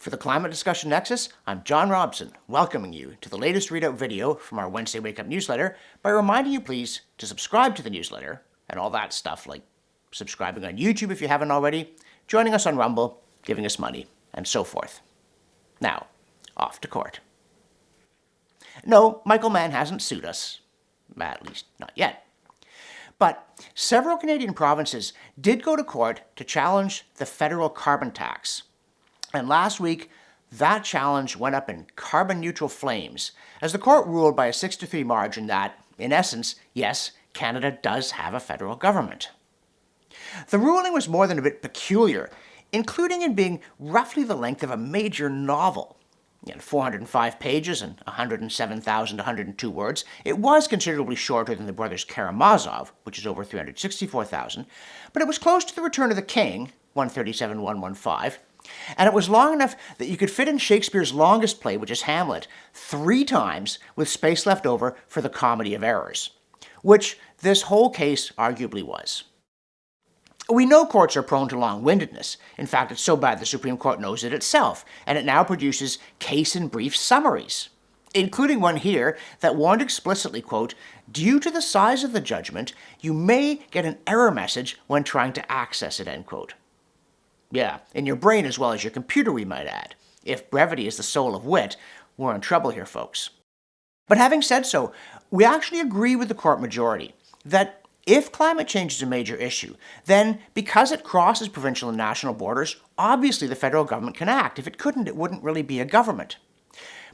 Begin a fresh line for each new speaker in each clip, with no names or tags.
For the Climate Discussion Nexus, I'm John Robson, welcoming you to the latest readout video from our Wednesday Wake Up newsletter by reminding you please to subscribe to the newsletter and all that stuff like subscribing on YouTube if you haven't already, joining us on Rumble, giving us money, and so forth. Now, off to court. No, Michael Mann hasn't sued us, at least not yet. But several Canadian provinces did go to court to challenge the federal carbon tax. And last week, that challenge went up in carbon-neutral flames, as the court ruled by a 6-3 margin that, in essence, yes, Canada does have a federal government. The ruling was more than a bit peculiar, including in being roughly the length of a major novel. 405 pages and 107,102 words. It was considerably shorter than the brothers Karamazov, which is over 364,000, but it was close to The Return of the King, 137,115, and it was long enough that you could fit in Shakespeare's longest play, which is Hamlet, 3 times with space left over for the comedy of errors, which this whole case arguably was. We know courts are prone to long-windedness. In fact, it's so bad the Supreme Court knows it itself, and it now produces case-in-brief summaries, including one here that warned explicitly, quote, "Due to the size of the judgment, you may get an error message when trying to access it," end quote. Yeah, in your brain as well as your computer, we might add. If brevity is the soul of wit, we're in trouble here, folks. But having said so, we actually agree with the court majority that if climate change is a major issue, then because it crosses provincial and national borders, obviously the federal government can act. If it couldn't, it wouldn't really be a government.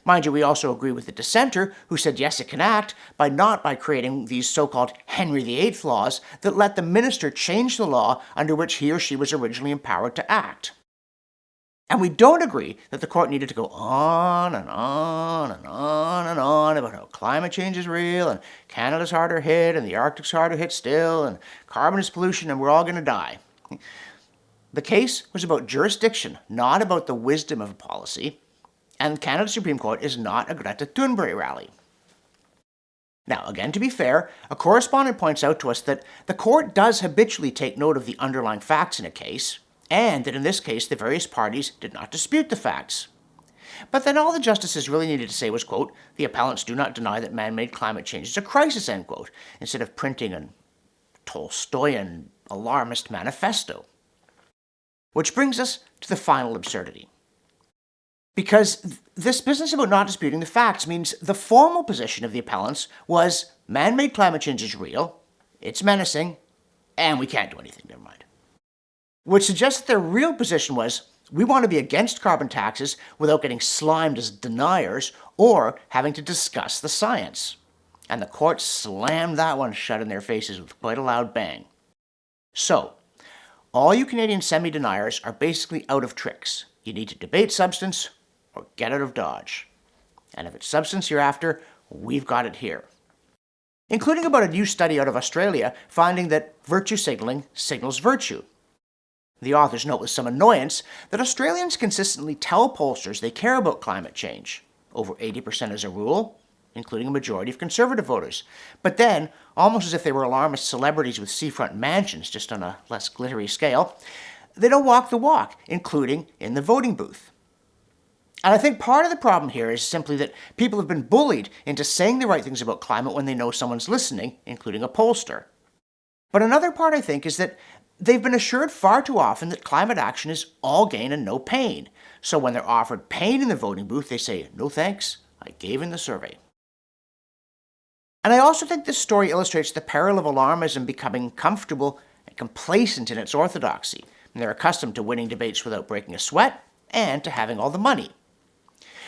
Mind you, we also agree with the dissenter who said yes, it can act, not by creating these so-called Henry VIII laws that let the minister change the law under which he or she was originally empowered to act. And we don't agree that the court needed to go on and on and on and on about how climate change is real and Canada's harder hit and the Arctic's harder hit still and carbon is pollution and we're all going to die. The case was about jurisdiction, not about the wisdom of a policy. And Canada's Supreme Court is not a Greta Thunberg rally. Now, again, to be fair, a correspondent points out to us that the court does habitually take note of the underlying facts in a case, and that in this case the various parties did not dispute the facts. But then all the justices really needed to say was, quote, "The appellants do not deny that man-made climate change is a crisis," end quote, instead of printing a Tolstoyan alarmist manifesto. Which brings us to the final absurdity. Because this business about not disputing the facts means the formal position of the appellants was man-made climate change is real, it's menacing, and we can't do anything, never mind. Which suggests that their real position was, we want to be against carbon taxes without getting slimed as deniers or having to discuss the science. And the court slammed that one shut in their faces with quite a loud bang. So, all you Canadian semi-deniers are basically out of tricks. You need to debate substance or get out of Dodge. And if it's substance you're after, we've got it here. Including about a new study out of Australia finding that virtue signaling signals virtue. The authors note with some annoyance that Australians consistently tell pollsters they care about climate change, over 80% as a rule, including a majority of Conservative voters. But then, almost as if they were alarmist celebrities with seafront mansions, just on a less glittery scale, they don't walk the walk, including in the voting booth. And I think part of the problem here is simply that people have been bullied into saying the right things about climate when they know someone's listening, including a pollster. But another part, I think, is that they've been assured far too often that climate action is all gain and no pain. So when they're offered pain in the voting booth, they say, "No thanks, I gave in the survey." And I also think this story illustrates the peril of alarmism becoming comfortable and complacent in its orthodoxy. And they're accustomed to winning debates without breaking a sweat and to having all the money.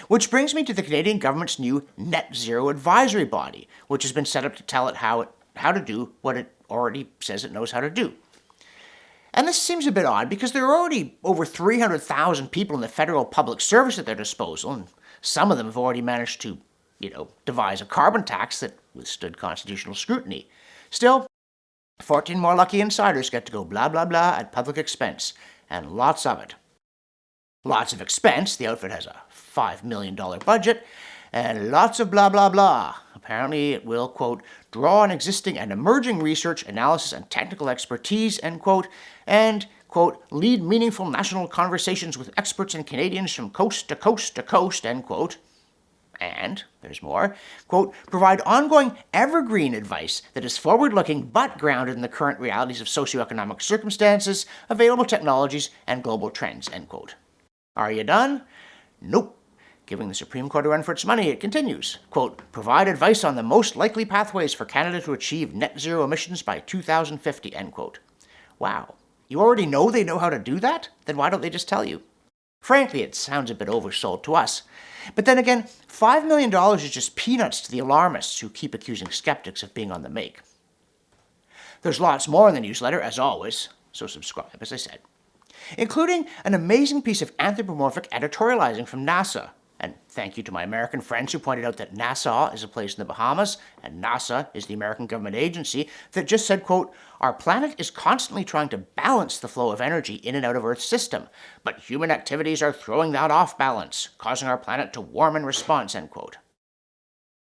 Which brings me to the Canadian government's new net zero advisory body, which has been set up to tell it how to do what it already says it knows how to do. And this seems a bit odd because there are already over 300,000 people in the federal public service at their disposal, and some of them have already managed to, devise a carbon tax that withstood constitutional scrutiny. Still, 14 more lucky insiders get to go blah, blah, blah at public expense, and lots of it. Lots of expense. The outfit has a $5 million budget, and lots of blah, blah, blah. Apparently it will, quote, draw on existing and emerging research, analysis, and technical expertise, end quote, and, quote, lead meaningful national conversations with experts and Canadians from coast to coast to coast, end quote. And, there's more, quote, provide ongoing evergreen advice that is forward-looking but grounded in the current realities of socioeconomic circumstances, available technologies, and global trends, end quote. Are you done? Nope. Giving the Supreme Court a run for its money, it continues, quote, provide advice on the most likely pathways for Canada to achieve net zero emissions by 2050, end quote. Wow. You already know they know how to do that? Then why don't they just tell you? Frankly, it sounds a bit oversold to us. But then again, $5 million is just peanuts to the alarmists who keep accusing skeptics of being on the make. There's lots more in the newsletter, as always, so subscribe, as I said, including an amazing piece of anthropomorphic editorializing from NASA. And thank you to my American friends who pointed out that Nassau is a place in the Bahamas, and NASA is the American government agency that just said, quote, our planet is constantly trying to balance the flow of energy in and out of Earth's system, but human activities are throwing that off balance, causing our planet to warm in response, end quote.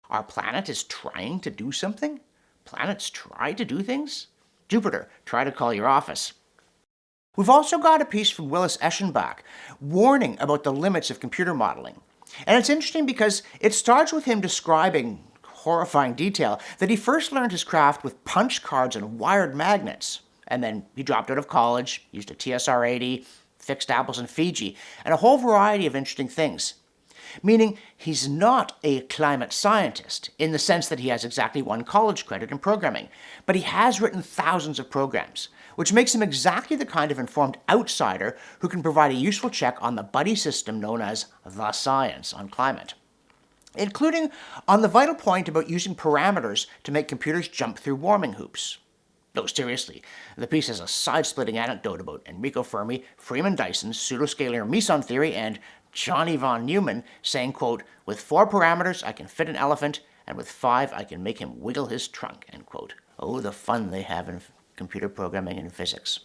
Our planet is trying to do something? Planets try to do things? Jupiter, try to call your office. We've also got a piece from Willis Eschenbach warning about the limits of computer modeling. And it's interesting because it starts with him describing, horrifying detail, that he first learned his craft with punch cards and wired magnets. And then he dropped out of college, used a TSR-80, fixed apples in Fiji, and a whole variety of interesting things. Meaning he's not a climate scientist in the sense that he has exactly one college credit in programming, but he has written thousands of programs, which makes him exactly the kind of informed outsider who can provide a useful check on the buddy system known as the science on climate, including on the vital point about using parameters to make computers jump through warming hoops. No, seriously, the piece has a side-splitting anecdote about Enrico Fermi, Freeman Dyson's pseudoscalar meson theory, and Johnny von Neumann saying, quote, with 4 parameters I can fit an elephant, and with 5 I can make him wiggle his trunk, end quote. Oh, the fun they have in computer programming and physics.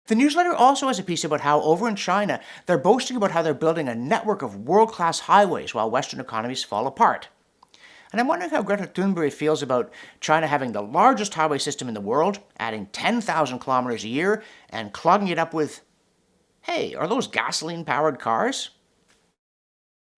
The newsletter also has a piece about how over in China, they're boasting about how they're building a network of world-class highways while Western economies fall apart. And I'm wondering how Greta Thunberg feels about China having the largest highway system in the world, adding 10,000 kilometers a year, and clogging it up with, hey, are those gasoline-powered cars?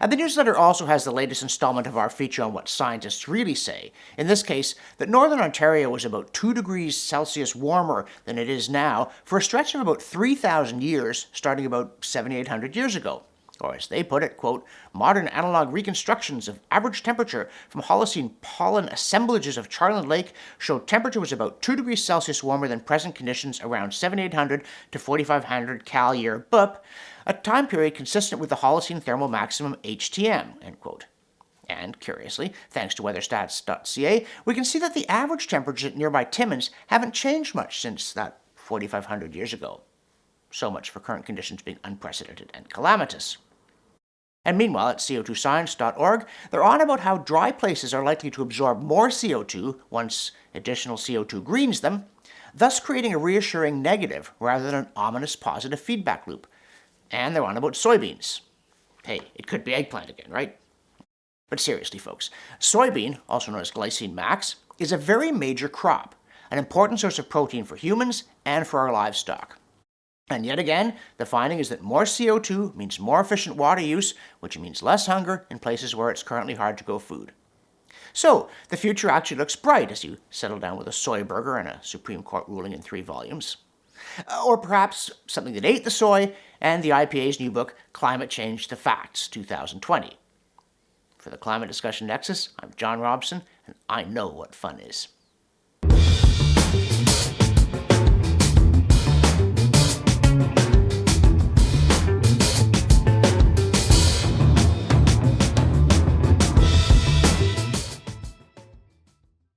And the newsletter also has the latest installment of our feature on what scientists really say. In this case, that Northern Ontario was about 2 degrees Celsius warmer than it is now for a stretch of about 3,000 years, starting about 7,800 years ago. Or as they put it, quote, modern analog reconstructions of average temperature from Holocene pollen assemblages of Charland Lake showed temperature was about 2 degrees Celsius warmer than present conditions around 7,800 to 4,500 cal year BUP, a time period consistent with the Holocene thermal maximum HTM, end quote. And, curiously, thanks to weatherstats.ca, we can see that the average temperatures at nearby Timmins haven't changed much since that 4,500 years ago. So much for current conditions being unprecedented and calamitous. And meanwhile, at CO2Science.org, they're on about how dry places are likely to absorb more CO2 once additional CO2 greens them, thus creating a reassuring negative rather than an ominous positive feedback loop. And they're on about soybeans. Hey, it could be eggplant again, right? But seriously, folks, soybean, also known as glycine max, is a very major crop, an important source of protein for humans and for our livestock. And yet again, the finding is that more CO2 means more efficient water use, which means less hunger in places where it's currently hard to grow food. So, the future actually looks bright as you settle down with a soy burger and a Supreme Court ruling in 3 volumes. Or perhaps something that ate the soy and the IPA's new book, Climate Change: The Facts, 2020. For the Climate Discussion Nexus, I'm John Robson, and I know what fun is.